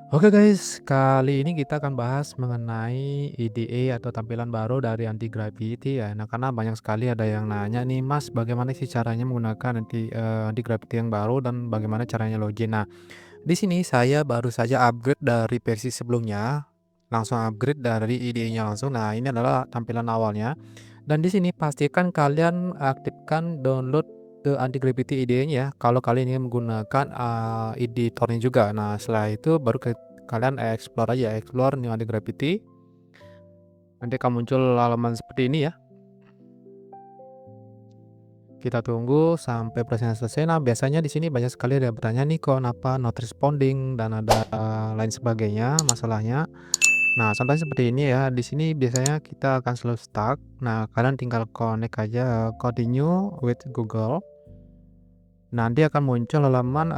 Oke guys, kali ini kita akan bahas mengenai EDA atau tampilan baru dari Anti Gravity ya. Nah, karena banyak sekali ada yang nanya nih, "Mas, bagaimana sih caranya menggunakan Anti Gravity yang baru dan bagaimana caranya login?" Nah, di sini saya baru saja upgrade dari versi sebelumnya, langsung upgrade dari EDA-nya langsung. Nah, ini adalah tampilan awalnya dan di sini pastikan kalian aktifkan download Anti Gravity IDE-nya ya, kalau kalian ingin menggunakan, editornya juga. Nah, setelah itu baru kalian explore aja, explore New Anti Gravity, nanti akan muncul halaman seperti ini ya. Kita tunggu sampai prosesnya selesai. Nah, biasanya di sini banyak sekali ada yang bertanya nih, "Kok kenapa not responding?" dan ada lain sebagainya masalahnya. Nah, contohnya seperti ini ya, di sini biasanya kita akan selalu stuck. Nah, kalian tinggal connect aja, continue with Google. Nanti akan muncul halaman,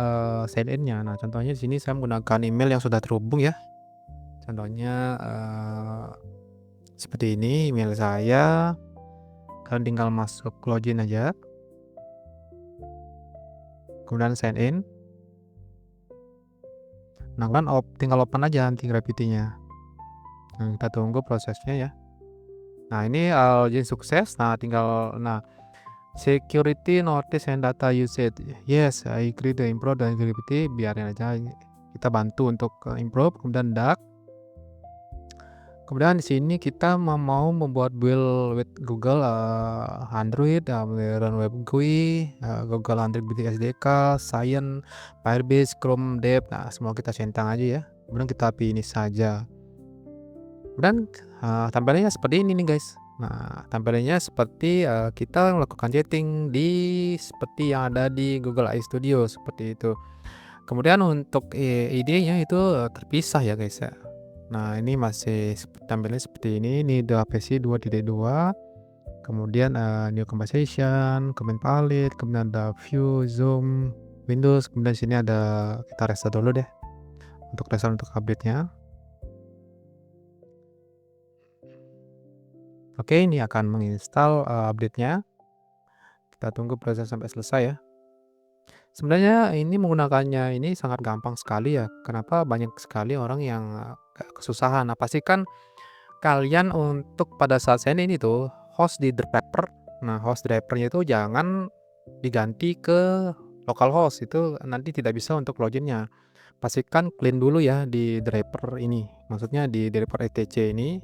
sign in-nya. Nah, contohnya di sini saya menggunakan email yang sudah terhubung ya. Contohnya, seperti ini email saya, kalian tinggal masuk login aja, kemudian sign in. Nah, kan tinggal open aja Anti Gravity-nya. Nah, kita tunggu prosesnya ya. Nah, ini, login sukses. Nah, security notice and data usage. Yes, I agree to improve dan Gravity, biarin aja, kita bantu untuk, improve, kemudian DAG. Kemudian di sini kita mau membuat build with Google, Android, Modern Web GUI, Google Android BT SDK, Science, Firebase, Chrome Dev. Nah, semua kita centang aja ya. Kemudian kita finish saja. Kemudian, tampilannya seperti ini nih guys. Nah, tampilannya seperti, kita melakukan chatting seperti yang ada di Google AI Studio, seperti itu. Kemudian untuk idenya itu, terpisah ya guys ya. Nah, ini masih tampilnya seperti ini udah versi 2.2, kemudian, new conversation, comment palette, kemudian ada view, zoom, Windows, kemudian sini ada, kita restart dulu deh, untuk restart untuk update-nya. Oke, ini akan menginstal, update-nya. Kita tunggu proses sampai selesai ya. Sebenarnya ini menggunakannya ini sangat gampang sekali ya, kenapa banyak sekali orang yang, kesusahan. Nah, pastikan kalian untuk pada saat sign in itu host di driver. Nah, host driver-nya itu jangan diganti ke localhost, itu nanti tidak bisa untuk login-nya. Pastikan clean dulu ya di driver ini, maksudnya di driver etc ini.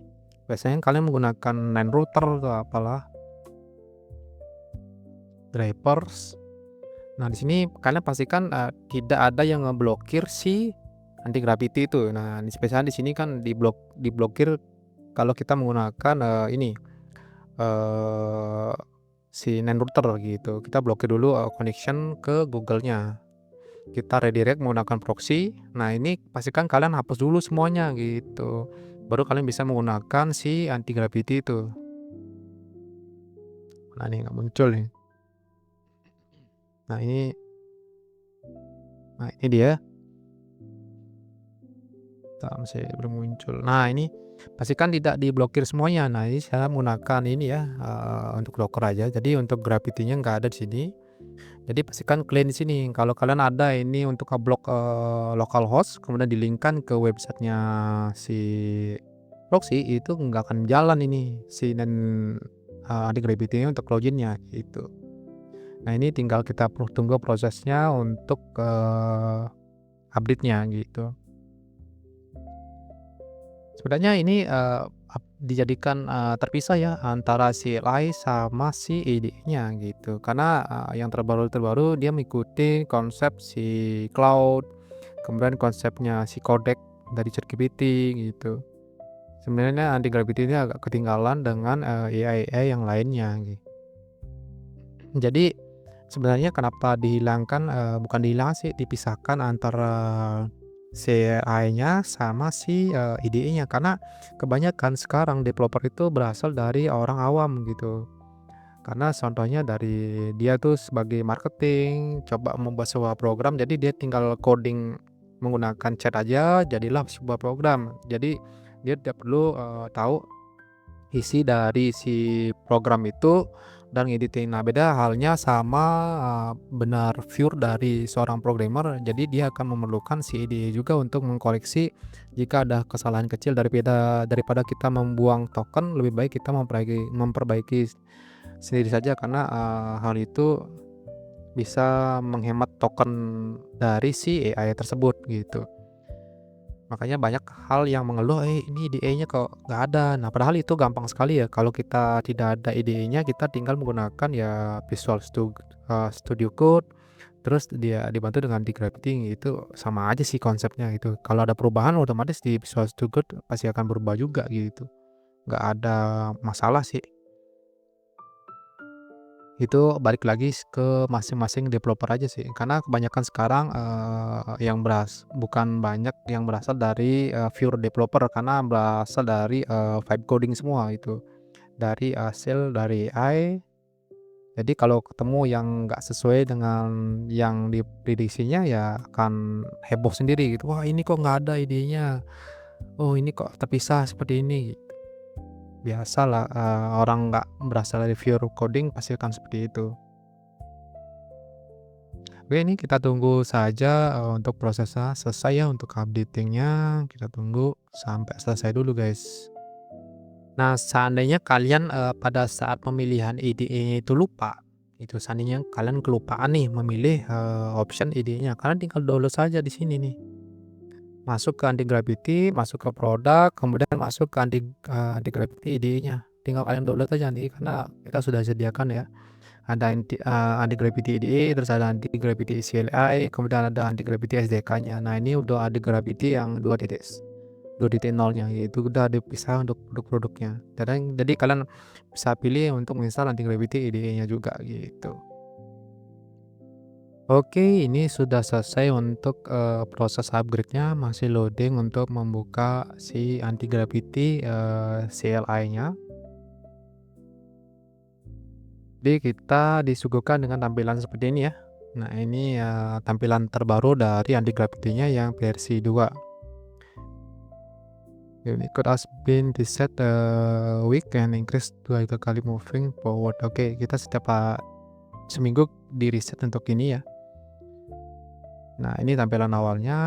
Biasanya kalian menggunakan LAN router atau apalah, drivers. Nah, di sini kalian pastikan, tidak ada yang ngeblokir si anti gravity itu. Nah, spesialnya di sini kan diblokir kalau kita menggunakan, ini, eee, si NAN router gitu. Kita blokir dulu, connection ke Google-nya. Kita redirect menggunakan proxy. Nah, ini pastikan kalian hapus dulu semuanya gitu. Baru kalian bisa menggunakan si anti gravity itu. Nah, ini nggak muncul nih. Nah, ini dia. Masih belum muncul. Nah, ini pastikan tidak diblokir semuanya. Nah, ini saya menggunakan ini ya, untuk Docker aja. Jadi untuk Gravity-nya nggak ada di sini. Jadi pastikan clean di sini. Kalau kalian ada ini untuk ngeblok, localhost, kemudian di-link-kan ke websitenya si proxy, itu nggak akan jalan ini si dan, di Gravity-nya untuk login-nya gitu. Nah, ini tinggal kita tunggu prosesnya untuk, update-nya gitu. Sebenarnya ini, dijadikan, terpisah ya antara si CLI sama si IDE-nya gitu. Karena, yang terbaru dia mengikuti konsep si cloud, kemudian konsepnya si codec dari ChatGPT gitu. Sebenarnya anti gravity ini agak ketinggalan dengan, AI-AI yang lainnya jadi sebenarnya kenapa dihilangkan, bukan dihilangkan sih, dipisahkan antara si AI-nya sama si, IDE-nya, karena kebanyakan sekarang developer itu berasal dari orang awam gitu. Karena contohnya dari dia tuh sebagai marketing, coba membuat sebuah program, jadi dia tinggal coding menggunakan chat aja, jadilah sebuah program. Jadi dia tidak perlu, tahu isi dari si program itu dan ngeditin. Nah, beda halnya sama, benar pure dari seorang programmer, jadi dia akan memerlukan si IDE juga untuk mengkoreksi jika ada kesalahan kecil daripada kita membuang token, lebih baik kita memperbaiki sendiri saja karena, hal itu bisa menghemat token dari si AI tersebut gitu. Makanya banyak hal yang mengeluh, ini IDE-nya kok nggak ada." Nah, padahal itu gampang sekali ya, kalau kita tidak ada IDE-nya, kita tinggal menggunakan ya Studio Code, terus dia dibantu dengan Gravity, itu sama aja sih konsepnya gitu. Kalau ada perubahan otomatis di Visual Studio Code pasti akan berubah juga gitu, nggak ada masalah sih. Itu balik lagi ke masing-masing developer aja sih, karena kebanyakan sekarang, bukan banyak yang berasal dari, pure developer karena berasal dari, vibe coding semua itu, dari hasil dari AI. Jadi kalau ketemu yang nggak sesuai dengan yang diprediksinya ya akan heboh sendiri gitu, "Wah, ini kok nggak ada idenya, oh ini kok terpisah seperti ini." Biasalah, orang nggak berasal dari pure coding pasti akan seperti itu. Oke, ini kita tunggu saja, untuk prosesnya selesai ya, untuk updating-nya kita tunggu sampai selesai dulu, guys. Nah, seandainya kalian, pada saat pemilihan IDE itu lupa, itu seandainya kalian kelupaan nih memilih, option IDE-nya, kalian tinggal download saja di sini nih. Masuk ke Anti Gravity, masuk ke produk, kemudian masuk ke Anti Gravity IDE-nya. Tinggal kalian download aja nanti karena kita sudah sediakan ya. Ada anti-gravity IDE, terus ada anti-gravity CLI, kemudian ada anti-gravity SDK-nya. Nah, ini udah anti-gravity yang 2.0-nya, yaitu udah dipisah untuk produk-produknya. Jadi kalian bisa pilih untuk menginstal anti-gravity IDE-nya juga gitu. Oke, ini sudah selesai untuk, proses upgrade-nya, masih loading untuk membuka si anti-gravity, CLI-nya. Jadi kita disuguhkan dengan tampilan seperti ini ya. Nah, ini ya tampilan terbaru dari anti gravity-nya yang versi 2. Unicode has been reset week and increase 2 kali moving forward. Oke, kita setiap seminggu di reset untuk ini ya. Nah, ini tampilan awalnya.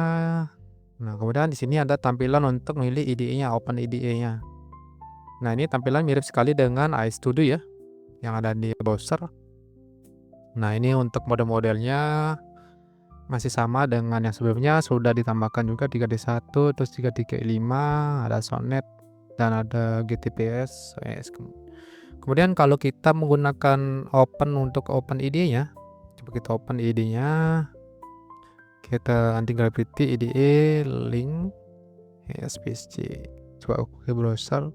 Nah, kemudian di sini ada tampilan untuk milih IDE-nya, open IDE-nya. Nah, ini tampilan mirip sekali dengan iStudio ya, yang ada di browser. Nah, ini untuk mode-modelnya masih sama dengan yang sebelumnya, sudah ditambahkan juga 3D1, terus 3.5, ada Sonnet, dan ada GTPS. Kemudian kalau kita menggunakan untuk open IDE-nya, coba kita open IDE-nya, kita anti gravity IDE link SPSC. Coba ke browser,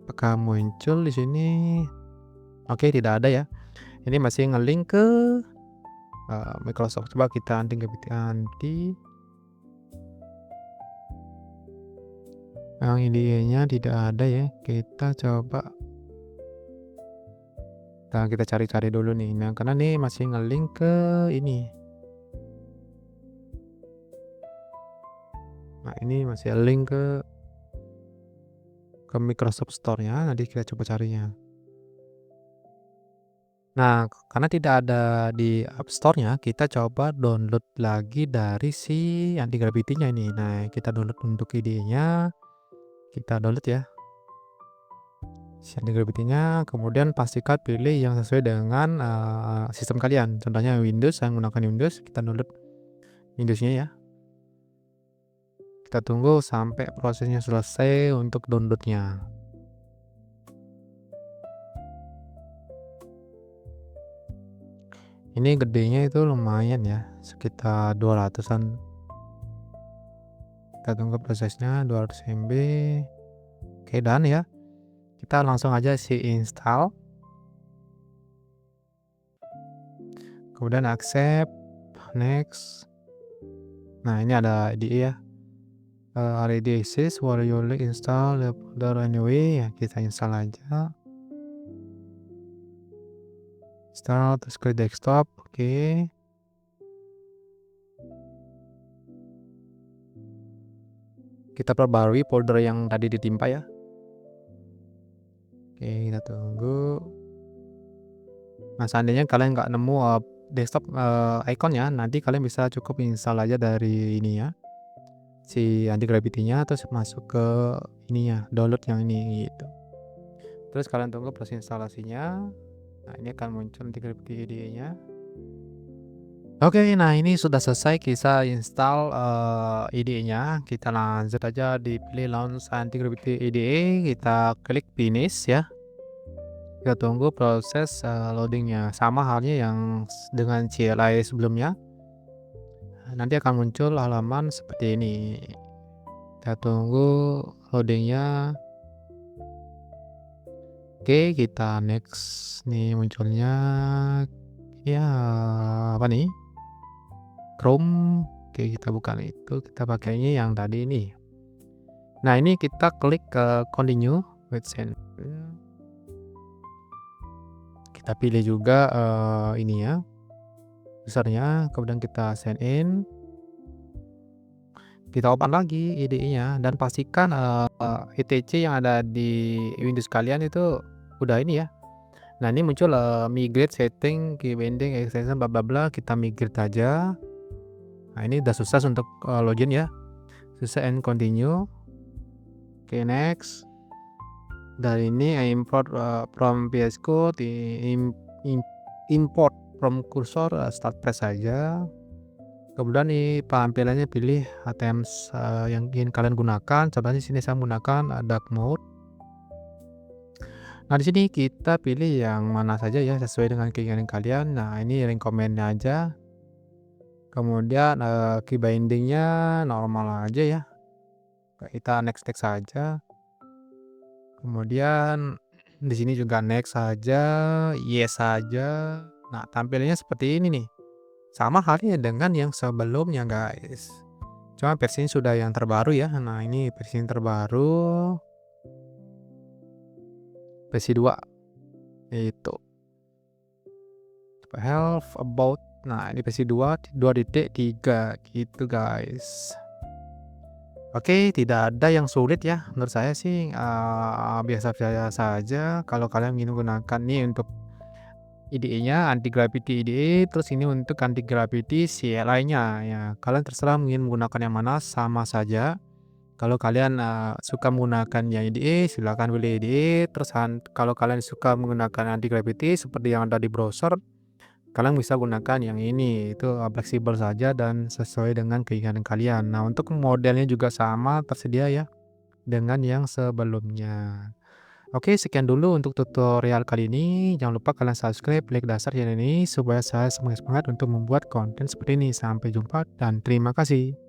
apakah muncul di sini? Oke, tidak ada ya. Ini masih ngelink ke Microsoft. Coba kita yang IDE-nya tidak ada ya. Kita coba kita cari-cari dulu nih. Nah, karena nih masih ngelink ke ini. Nah, ini masih link ke Microsoft Store-nya. Nanti kita coba carinya. Nah, karena tidak ada di App Store-nya, kita coba download lagi dari si anti gravity-nya ini. Nah, kita download untuk IDE-nya, kita download ya si anti gravity-nya, kemudian pastikan pilih yang sesuai dengan sistem kalian. Contohnya Windows, saya menggunakan Windows, kita download Windows-nya ya. Kita tunggu sampai prosesnya selesai untuk download-nya. Ini gedenya itu lumayan ya, sekitar 200-an. Kita tunggu prosesnya 200 MB. Oke, dan ya. Kita langsung aja install. Kemudian accept, next. Nah, ini ada IDE ya. Already exists while you install the folder anyway. Ya, kita install aja. Install terus ke desktop. Oke. Kita perbarui folder yang tadi ditimpa ya. Oke, kita tunggu. Nah, seandainya kalian nggak nemu, desktop, ikonnya, nanti kalian bisa cukup install aja dari ini ya, si anti gravity-nya, terus masuk ke ininya, download yang ini, gitu. Terus kalian tunggu proses instalasinya. Nah, ini akan muncul anti gravity IDE-nya. Oke, nah ini sudah selesai kita install, IDE-nya. Kita lanjut aja dipilih launch anti gravity IDE, kita klik finish ya. Kita tunggu proses, loading-nya. Sama halnya yang dengan CLI sebelumnya. Nanti akan muncul halaman seperti ini. Kita tunggu loading-nya. Oke, kita next. Nih munculnya ya apa nih? Chrome. Oke, kita buka itu, kita pakainya yang tadi ini. Nah, ini kita klik ke continue with send. Kita pilih juga, ini ya, usernya, kemudian kita sign in. Kita open lagi IDE-nya dan pastikan, etc yang ada di Windows kalian itu udah ini ya. Nah, ini muncul, migrate setting key binding extension bla bla bla, kita migrate aja. Nah, ini udah sukses untuk, login ya. Sukses and continue. Oke, next. Dan ini import, from VS Code, import from cursor, start press saja. Kemudian nih tampilannya pilih items, yang ingin kalian gunakan. Contohnya di sini saya menggunakan, dark mode. Nah, di sini kita pilih yang mana saja ya sesuai dengan keinginan kalian. Nah, ini recommend-nya aja. Kemudian, key binding-nya normal aja ya. Kita next saja. Kemudian di sini juga next saja, yes saja. Nah, tampilannya seperti ini nih. Sama halnya dengan yang sebelumnya, guys. Cuma versinya sudah yang terbaru ya. Nah, ini versi yang terbaru. Versi 2. Itu. Health about. Nah, ini versi 2, 2.3 gitu, guys. Oke, tidak ada yang sulit ya. Menurut saya sih, biasa-biasa saja. Kalau kalian ingin menggunakan nih untuk IDE-nya anti gravity IDE, terus ini untuk anti gravity CLI-nya ya. Kalian terserah ingin menggunakan yang mana, sama saja. Kalau kalian, suka menggunakan yang IDE, silakan pilih IDE. Terus kalau kalian suka menggunakan anti gravity seperti yang ada di browser, kalian bisa gunakan yang ini. Itu, fleksibel saja dan sesuai dengan keinginan kalian. Nah, untuk modelnya juga sama tersedia ya dengan yang sebelumnya. Oke, sekian dulu untuk tutorial kali ini. Jangan lupa kalian subscribe, like dasar channel ini supaya saya semangat-semangat untuk membuat konten seperti ini. Sampai jumpa dan terima kasih.